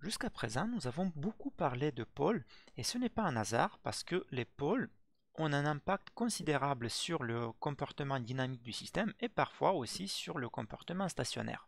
Jusqu'à présent, nous avons beaucoup parlé de pôles et ce n'est pas un hasard parce que les pôles ont un impact considérable sur le comportement dynamique du système et parfois aussi sur le comportement stationnaire.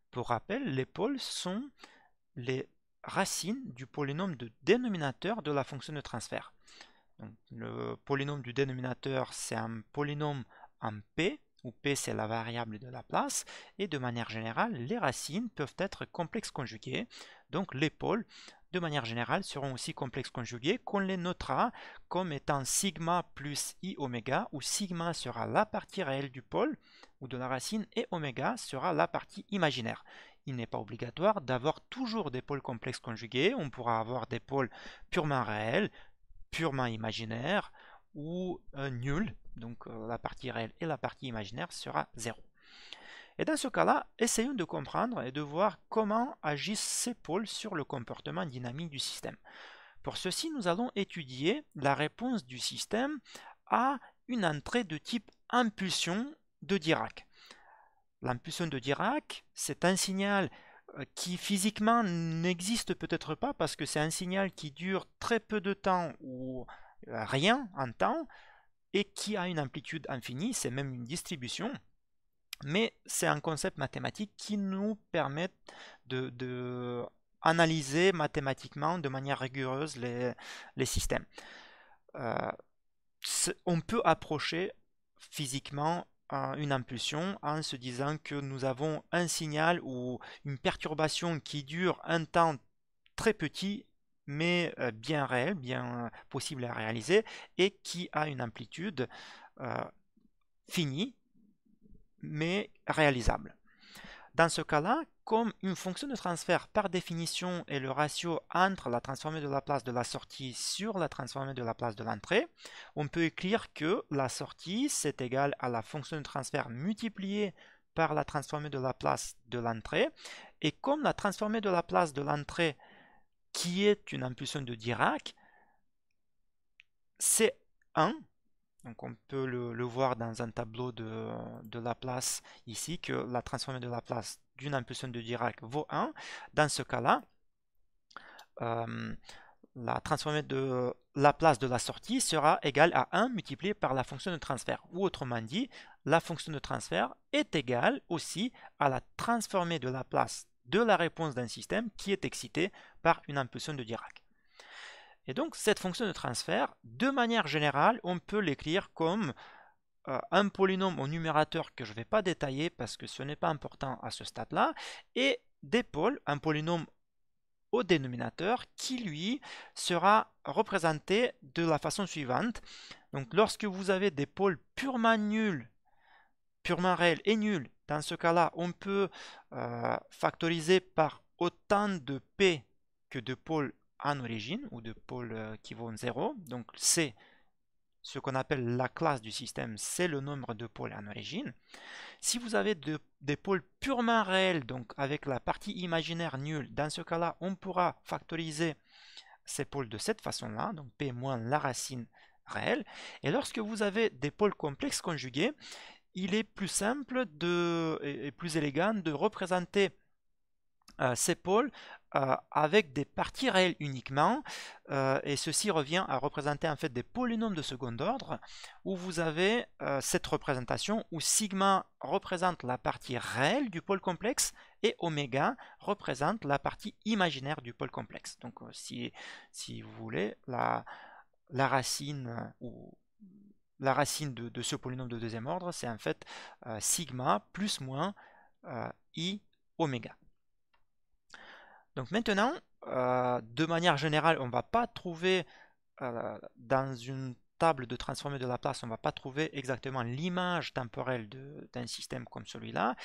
Pour rappel, les pôles sont les racines du polynôme de dénominateur de la fonction de transfert. Donc, le polynôme du dénominateur, c'est un polynôme en P, où P c'est la variable de Laplace, et de manière générale, les racines peuvent être complexes conjuguées. Donc les pôles, de manière générale, seront aussi complexes conjugués, qu'on les notera comme étant sigma plus i oméga, où sigma sera la partie réelle du pôle, ou de la racine, et oméga sera la partie imaginaire. Il n'est pas obligatoire d'avoir toujours des pôles complexes conjugués, on pourra avoir des pôles purement réels, purement imaginaire ou nul, donc la partie réelle et la partie imaginaire sera 0. Et dans ce cas-là, essayons de comprendre et de voir comment agissent ces pôles sur le comportement dynamique du système. Pour ceci, nous allons étudier la réponse du système à une entrée de type impulsion de Dirac. L'impulsion de Dirac, c'est un signal qui physiquement n'existe peut-être pas parce que c'est un signal qui dure très peu de temps ou rien en temps et qui a une amplitude infinie, c'est même une distribution, mais c'est un concept mathématique qui nous permet de analyser mathématiquement de manière rigoureuse les systèmes. On peut approcher physiquement une impulsion en se disant que nous avons un signal ou une perturbation qui dure un temps très petit mais bien réel, bien possible à réaliser et qui a une amplitude finie mais réalisable. Dans ce cas-là, comme une fonction de transfert par définition est le ratio entre la transformée de Laplace de la sortie sur la transformée de Laplace de l'entrée, on peut écrire que la sortie c'est égal à la fonction de transfert multipliée par la transformée de Laplace de l'entrée. Et comme la transformée de Laplace de l'entrée, qui est une impulsion de Dirac, c'est 1. Donc on peut le voir dans un tableau de Laplace ici, que la transformée de Laplace d'une impulsion de Dirac vaut 1. Dans ce cas-là, la transformée de Laplace de la sortie sera égale à 1 multiplié par la fonction de transfert. Ou autrement dit, la fonction de transfert est égale aussi à la transformée de Laplace de la réponse d'un système qui est excité par une impulsion de Dirac. Et donc cette fonction de transfert, de manière générale, on peut l'écrire comme un polynôme au numérateur que je ne vais pas détailler parce que ce n'est pas important à ce stade-là, et des pôles, un polynôme au dénominateur qui lui sera représenté de la façon suivante. Donc lorsque vous avez des pôles purement nuls, purement réels et nuls, dans ce cas-là, on peut factoriser par autant de P que de pôles en origine ou de pôles qui vont 0. Donc c'est ce qu'on appelle la classe du système, c'est le nombre de pôles en origine. Si vous avez des pôles purement réels, donc avec la partie imaginaire nulle, dans ce cas-là, on pourra factoriser ces pôles de cette façon-là, donc P moins la racine réelle. Et lorsque vous avez des pôles complexes conjugués, il est plus simple et plus élégant de représenter ces pôles avec des parties réelles uniquement, et ceci revient à représenter en fait des polynômes de second ordre où vous avez cette représentation où sigma représente la partie réelle du pôle complexe et oméga représente la partie imaginaire du pôle complexe. Donc si vous voulez, la racine ou la racine de ce polynôme de deuxième ordre, c'est en fait sigma plus moins i oméga. Donc maintenant, de manière générale, on ne va pas trouver dans une table de transformée de Laplace, on ne va pas trouver exactement l'image temporelle d'un système comme celui-là.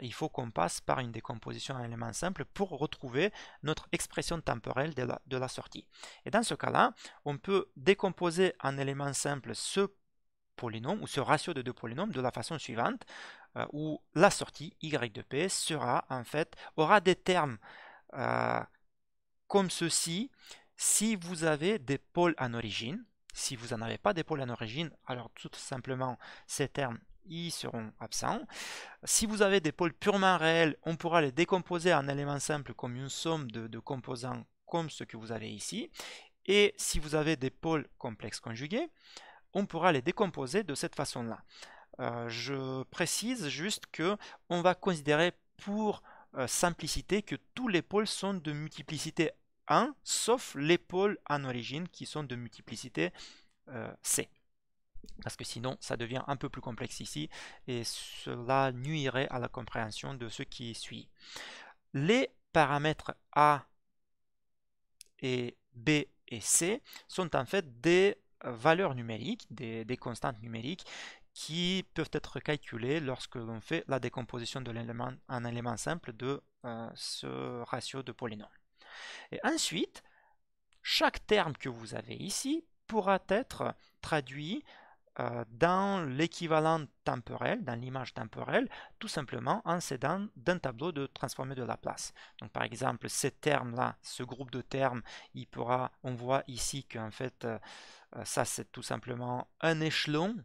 Il faut qu'on passe par une décomposition en éléments simples pour retrouver notre expression temporelle de la sortie. Et dans ce cas-là, on peut décomposer en éléments simples ce polynôme ou ce ratio de deux polynômes de la façon suivante, où la sortie y de p aura des termes comme ceci si vous avez des pôles en origine. Si vous n'en avez pas des pôles en origine, alors tout simplement ces termes ils seront absents. Si vous avez des pôles purement réels, on pourra les décomposer en éléments simples comme une somme de composants comme ce que vous avez ici. Et si vous avez des pôles complexes conjugués, on pourra les décomposer de cette façon-là. Je précise juste que on va considérer pour simplicité que tous les pôles sont de multiplicité 1, sauf les pôles en origine qui sont de multiplicité C. Parce que sinon, ça devient un peu plus complexe ici et cela nuirait à la compréhension de ce qui suit. Les paramètres A et B et C sont en fait des valeurs numériques, des constantes numériques qui peuvent être calculées lorsque l'on fait la décomposition de l'élément en élément simple de ce ratio de polynômes. Et ensuite, chaque terme que vous avez ici pourra être traduit dans l'équivalent temporel, dans l'image temporelle, tout simplement en s'aidant d'un tableau de transformé de Laplace. Donc par exemple, ces termes-là, ce groupe de termes, on voit ici qu'en fait, ça c'est tout simplement un échelon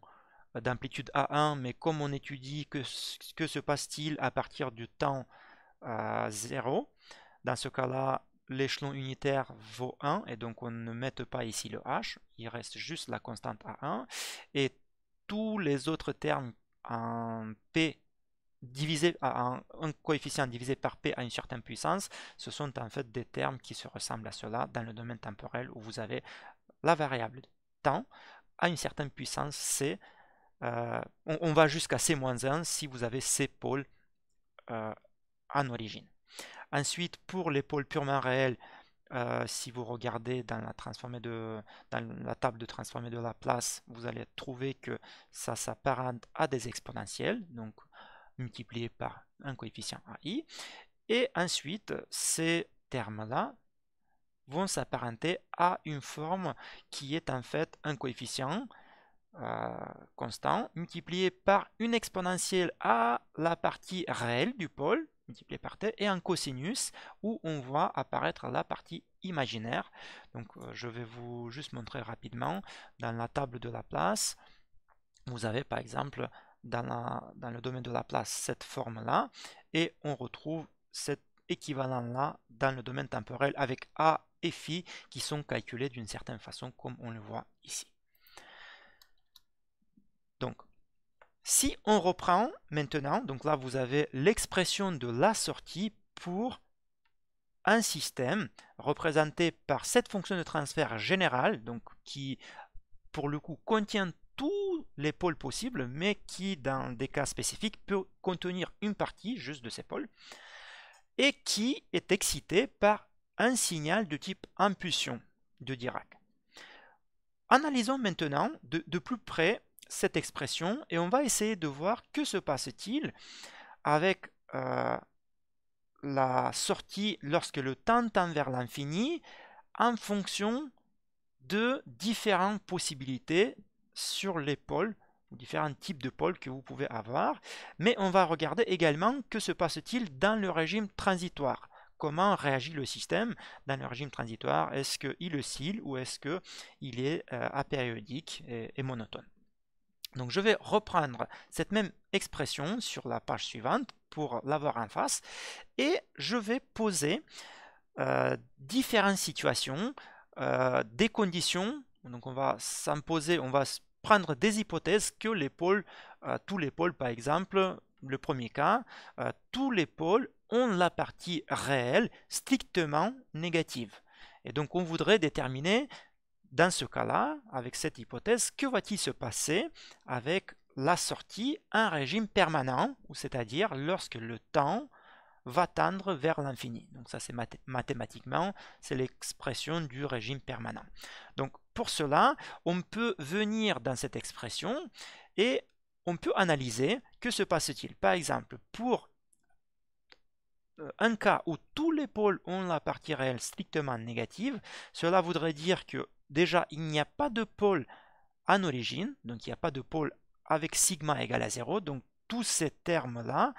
d'amplitude A1, mais comme on étudie que se passe-t-il à partir du temps 0, dans ce cas-là, l'échelon unitaire vaut 1 et donc on ne met pas ici le h, il reste juste la constante A1 et tous les autres termes en P divisé un coefficient divisé par P à une certaine puissance, ce sont en fait des termes qui se ressemblent à cela dans le domaine temporel où vous avez la variable temps à une certaine puissance C. On va jusqu'à C-1 si vous avez C pôles en origine. Ensuite, pour les pôles purement réels, si vous regardez dans la table de transformé de Laplace, vous allez trouver que ça s'apparente à des exponentielles, donc multiplié par un coefficient AI. Et ensuite, ces termes-là vont s'apparenter à une forme qui est en fait un coefficient constant multiplié par une exponentielle à la partie réelle du pôle multiplié par t et un cosinus où on voit apparaître la partie imaginaire. Donc je vais vous juste montrer rapidement dans la table de Laplace. Vous avez par exemple dans le domaine de Laplace cette forme là et on retrouve cet équivalent là dans le domaine temporel avec a et phi qui sont calculés d'une certaine façon comme on le voit ici. Donc, si on reprend maintenant, donc là vous avez l'expression de la sortie pour un système représenté par cette fonction de transfert générale, donc qui pour le coup contient tous les pôles possibles, mais qui dans des cas spécifiques peut contenir une partie juste de ces pôles, et qui est excité par un signal de type impulsion de Dirac. Analysons maintenant de plus près cette expression et on va essayer de voir que se passe-t-il avec la sortie lorsque le temps tend vers l'infini en fonction de différentes possibilités sur les pôles, différents types de pôles que vous pouvez avoir, mais on va regarder également que se passe-t-il dans le régime transitoire. Comment réagit le système dans le régime transitoire? Est-ce qu'il oscille ou est-ce qu'il est apériodique et monotone? Donc je vais reprendre cette même expression sur la page suivante pour l'avoir en face et je vais poser différentes situations, des conditions. Donc on va s'imposer, on va prendre des hypothèses que les pôles, tous les pôles par exemple, le premier cas, tous les pôles ont la partie réelle strictement négative. Et donc on voudrait déterminer dans ce cas-là, avec cette hypothèse, que va-t-il se passer avec la sortie un régime permanent, c'est-à-dire lorsque le temps va tendre vers l'infini. Donc ça c'est mathématiquement, c'est l'expression du régime permanent. Donc pour cela, on peut venir dans cette expression et on peut analyser que se passe-t-il. Par exemple, pour un cas où tous les pôles ont la partie réelle strictement négative, cela voudrait dire que déjà, il n'y a pas de pôle en origine, donc il n'y a pas de pôle avec sigma égale à 0, donc tous ces termes-là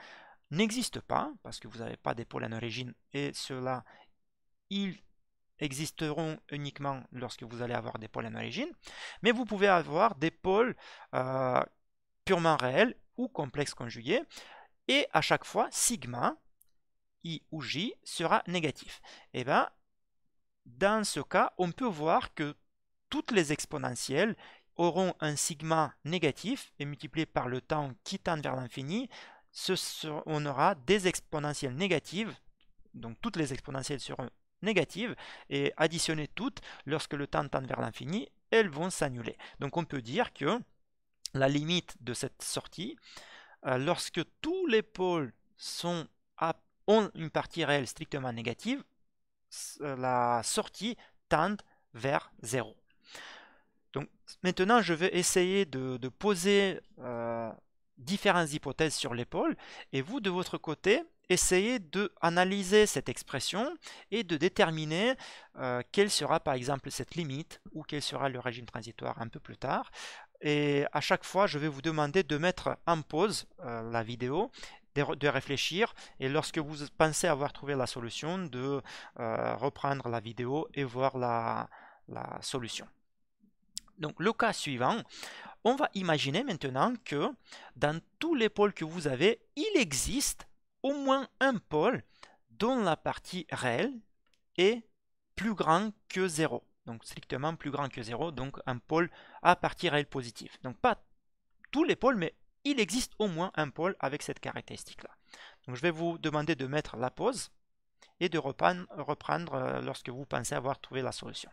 n'existent pas, parce que vous n'avez pas des pôles en origine, et ceux-là, ils existeront uniquement lorsque vous allez avoir des pôles en origine, mais vous pouvez avoir des pôles purement réels, ou complexe conjugué, et à chaque fois, sigma, i ou j, sera négatif. Et bien, dans ce cas, on peut voir que toutes les exponentielles auront un sigma négatif et multiplié par le temps qui tend vers l'infini, on aura des exponentielles négatives, donc toutes les exponentielles seront négatives, et additionnées toutes, lorsque le temps tend vers l'infini, elles vont s'annuler. Donc on peut dire que la limite de cette sortie, lorsque tous les pôles ont une partie réelle strictement négative, la sortie tend vers 0. Donc maintenant, je vais essayer de poser différentes hypothèses sur les pôles, et vous, de votre côté, essayez d'analyser cette expression et de déterminer quelle sera par exemple cette limite ou quel sera le régime transitoire un peu plus tard. Et à chaque fois, je vais vous demander de mettre en pause la vidéo, de réfléchir, et lorsque vous pensez avoir trouvé la solution, de reprendre la vidéo et voir la solution. Donc le cas suivant, on va imaginer maintenant que dans tous les pôles que vous avez, il existe au moins un pôle dont la partie réelle est plus grand que 0. Donc strictement plus grand que 0, donc un pôle à partie réelle positive. Donc pas tous les pôles, mais il existe au moins un pôle avec cette caractéristique-là. Donc je vais vous demander de mettre la pause et de reprendre lorsque vous pensez avoir trouvé la solution.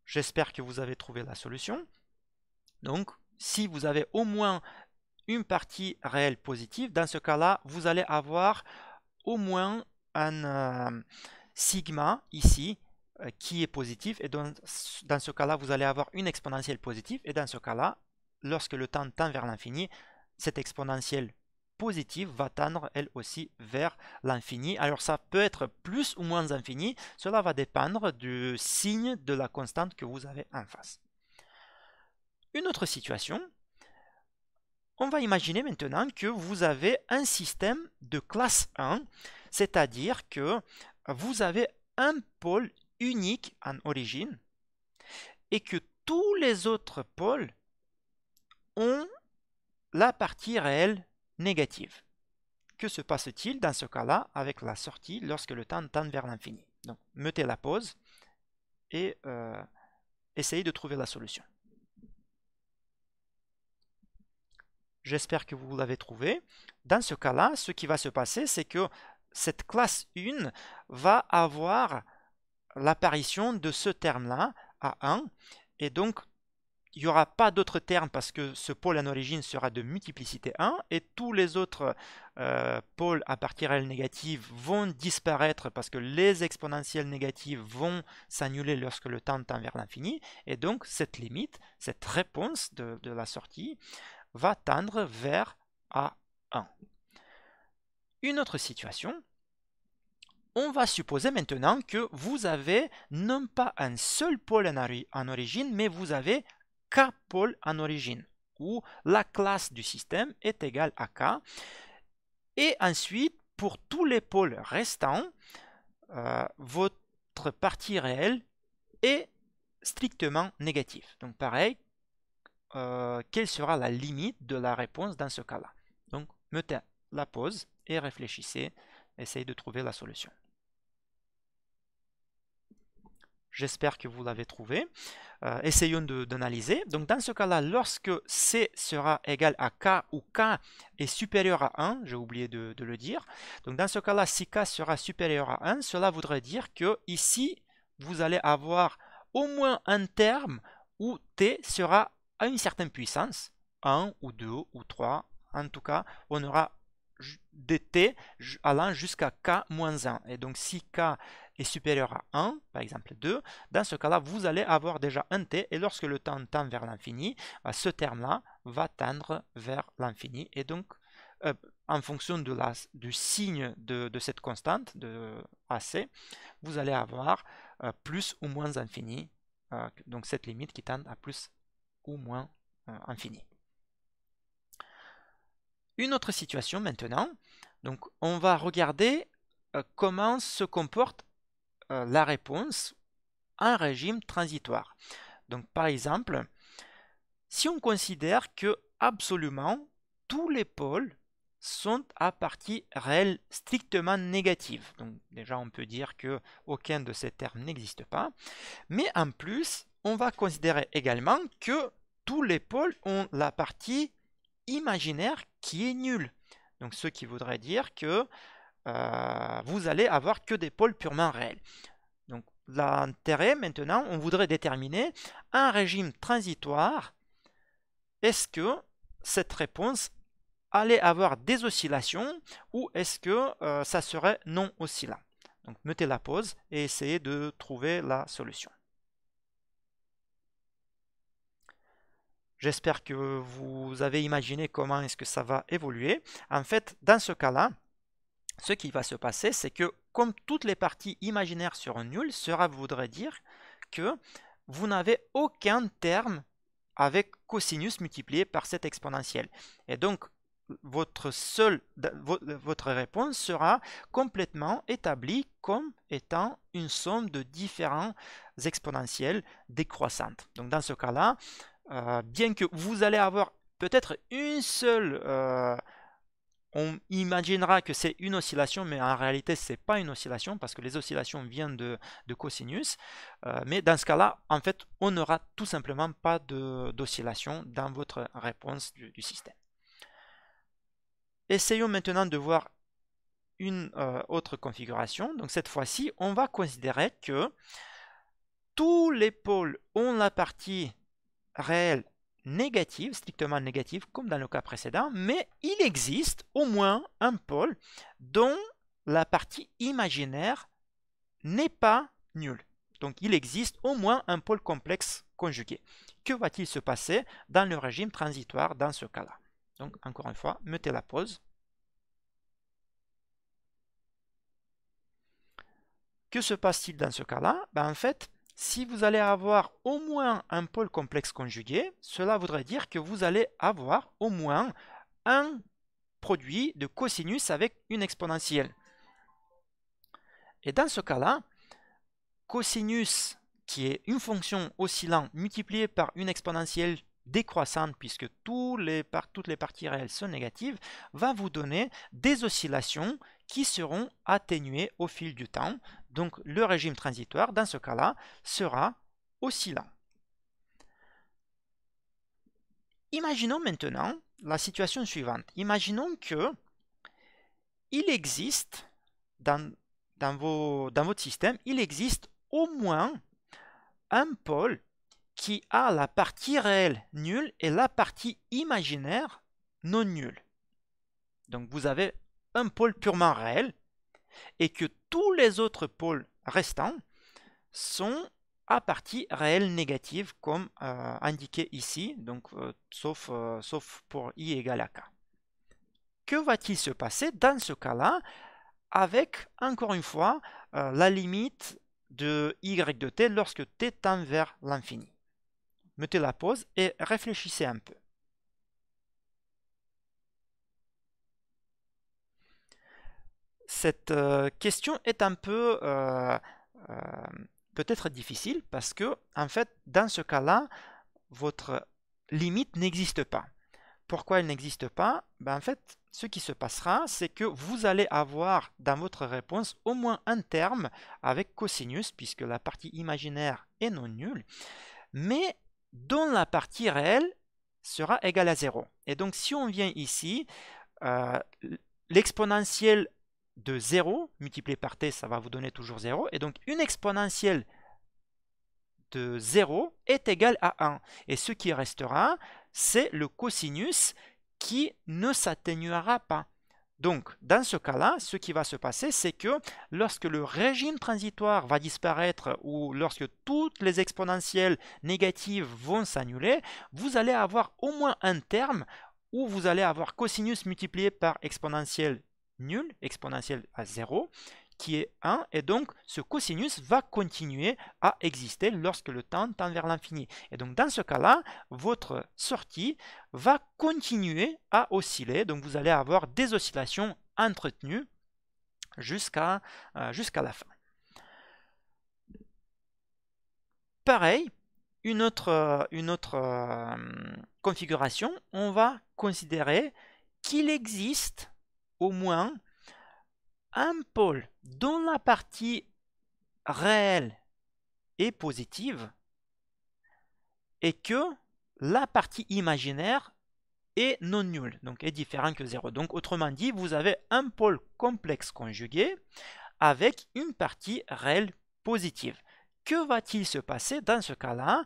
J'espère que vous avez trouvé la solution. Donc, si vous avez au moins une partie réelle positive, dans ce cas-là, vous allez avoir au moins un sigma ici qui est positif. Et dans ce cas-là, vous allez avoir une exponentielle positive. Et dans ce cas-là, lorsque le temps tend vers l'infini, cette exponentielle positive va tendre elle aussi vers l'infini. Alors ça peut être plus ou moins infini, cela va dépendre du signe de la constante que vous avez en face. Une autre situation, on va imaginer maintenant que vous avez un système de classe 1, c'est-à-dire que vous avez un pôle unique en origine et que tous les autres pôles ont la partie réelle négative. Que se passe-t-il dans ce cas-là avec la sortie lorsque le temps tend vers l'infini? Donc, mettez la pause et essayez de trouver la solution. J'espère que vous l'avez trouvé. Dans ce cas-là, ce qui va se passer, c'est que cette classe 1 va avoir l'apparition de ce terme-là à 1, et donc il n'y aura pas d'autre terme parce que ce pôle en origine sera de multiplicité 1 et tous les autres pôles à partie réelle négative vont disparaître parce que les exponentielles négatives vont s'annuler lorsque le temps tend vers l'infini, et donc cette limite, cette réponse de la sortie va tendre vers A1. Une autre situation, on va supposer maintenant que vous avez non pas un seul pôle en origine, mais vous avez K pôles en origine, où la classe du système est égale à K. Et ensuite, pour tous les pôles restants, votre partie réelle est strictement négative. Donc pareil, quelle sera la limite de la réponse dans ce cas-là? Donc mettez la pause et réfléchissez, essayez de trouver la solution. J'espère que vous l'avez trouvé. Essayons d'analyser. Donc dans ce cas-là, lorsque C sera égal à K ou K est supérieur à 1, j'ai oublié de le dire. Donc dans ce cas-là, si K sera supérieur à 1, cela voudrait dire que ici, vous allez avoir au moins un terme où T sera à une certaine puissance, 1 ou 2 ou 3. En tout cas, on aura des T allant jusqu'à K moins 1. Et donc si K est supérieur à 1, par exemple 2, dans ce cas-là, vous allez avoir déjà un T, et lorsque le temps tend vers l'infini, ce terme-là va tendre vers l'infini. Et donc, en fonction du signe de cette constante, de AC, vous allez avoir plus ou moins infini, donc cette limite qui tend à plus ou moins infini. Une autre situation maintenant, donc on va regarder comment se comporte la réponse en régime transitoire. Donc par exemple, si on considère que absolument tous les pôles sont à partie réelle strictement négative. Donc déjà on peut dire que aucun de ces termes n'existe pas. Mais en plus, on va considérer également que tous les pôles ont la partie imaginaire qui est nulle. Donc ce qui voudrait dire que vous allez avoir que des pôles purement réels. Donc l'intérêt maintenant, on voudrait déterminer un régime transitoire. Est-ce que cette réponse allait avoir des oscillations ou est-ce que ça serait non oscillant? Donc mettez la pause et essayez de trouver la solution. J'espère que vous avez imaginé comment est-ce que ça va évoluer. En fait, dans ce cas-là, ce qui va se passer, c'est que comme toutes les parties imaginaires seront nulles, cela voudrait dire que vous n'avez aucun terme avec cosinus multiplié par cette exponentielle. Et donc, votre réponse sera complètement établie comme étant une somme de différents exponentielles décroissantes. Donc, dans ce cas-là, bien que vous allez avoir peut-être une seule on imaginera que c'est une oscillation, mais en réalité, ce n'est pas une oscillation parce que les oscillations viennent de cosinus. Mais dans ce cas-là, en fait, on n'aura tout simplement pas d'oscillation dans votre réponse du système. Essayons maintenant de voir une autre configuration. Donc cette fois-ci, on va considérer que tous les pôles ont la partie réelle négative, strictement négative, comme dans le cas précédent, mais il existe au moins un pôle dont la partie imaginaire n'est pas nulle. Donc il existe au moins un pôle complexe conjugué. Que va-t-il se passer dans le régime transitoire dans ce cas-là? Donc encore une fois, mettez la pause. Que se passe-t-il dans ce cas-là? En fait, si vous allez avoir au moins un pôle complexe conjugué, cela voudrait dire que vous allez avoir au moins un produit de cosinus avec une exponentielle. Et dans ce cas-là, cosinus, qui est une fonction oscillant multipliée par une exponentielle décroissante, puisque toutes les parties réelles sont négatives, va vous donner des oscillations qui seront atténuées au fil du temps. Donc le régime transitoire, dans ce cas-là, sera oscillant. Imaginons maintenant la situation suivante. Imaginons que il existe, dans votre système, il existe au moins un pôle qui a la partie réelle nulle et la partie imaginaire non nulle. Donc vous avez un pôle purement réel et que tous les autres pôles restants sont à partie réelle négative comme indiqué ici, donc sauf pour i égale à k. Que va-t-il se passer dans ce cas-là avec, encore une fois, la limite de y de t lorsque t tend vers l'infini? Mettez la pause et réfléchissez un peu. Cette question est un peu peut-être difficile parce que, en fait, dans ce cas-là, votre limite n'existe pas. Pourquoi elle n'existe pas? En fait, ce qui se passera, c'est que vous allez avoir dans votre réponse au moins un terme avec cosinus, puisque la partie imaginaire est non nulle, mais dont la partie réelle sera égale à 0. Et donc, si on vient ici, l'exponentielle de 0 multiplié par t, ça va vous donner toujours 0. Et donc, une exponentielle de 0 est égale à 1. Et ce qui restera, c'est le cosinus qui ne s'atténuera pas. Donc, dans ce cas-là, ce qui va se passer, c'est que lorsque le régime transitoire va disparaître ou lorsque toutes les exponentielles négatives vont s'annuler, vous allez avoir au moins un terme où vous allez avoir cosinus multiplié par exponentielle nulle, exponentielle à 0, qui est 1, et donc ce cosinus va continuer à exister lorsque le temps tend vers l'infini. Et donc dans ce cas-là, votre sortie va continuer à osciller, donc vous allez avoir des oscillations entretenues jusqu'à la fin. Pareil, une autre configuration, on va considérer qu'il existe au moins un pôle dont la partie réelle est positive et que la partie imaginaire est non nulle, donc est différent que 0. Donc autrement dit, vous avez un pôle complexe conjugué avec une partie réelle positive. Que va-t-il se passer dans ce cas-là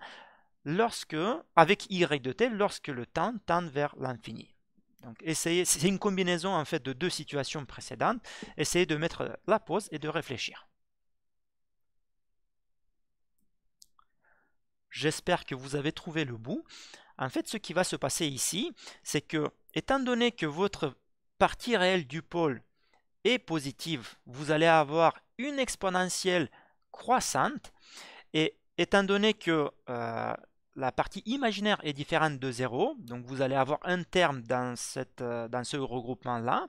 avec y de t lorsque le temps tend vers l'infini? Donc c'est une combinaison en fait de deux situations précédentes. Essayez de mettre la pause et de réfléchir. J'espère que vous avez trouvé le bout. En fait, ce qui va se passer ici, c'est que, étant donné que votre partie réelle du pôle est positive, vous allez avoir une exponentielle croissante. Et étant donné que la partie imaginaire est différente de 0, donc vous allez avoir un terme dans ce regroupement-là,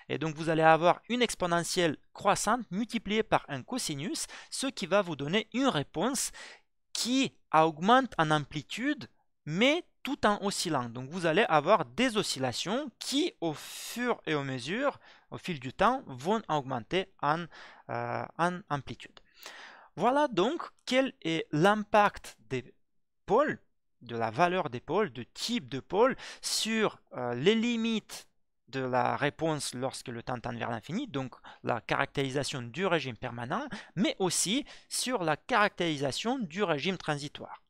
et donc vous allez avoir une exponentielle croissante multipliée par un cosinus, ce qui va vous donner une réponse qui augmente en amplitude, mais tout en oscillant. Donc vous allez avoir des oscillations qui, au fur et à mesure, au fil du temps, vont augmenter en amplitude. Voilà donc quel est l'impact des pôles, de la valeur des pôles, de type de pôle, sur les limites de la réponse lorsque le temps tend vers l'infini, donc la caractérisation du régime permanent, mais aussi sur la caractérisation du régime transitoire.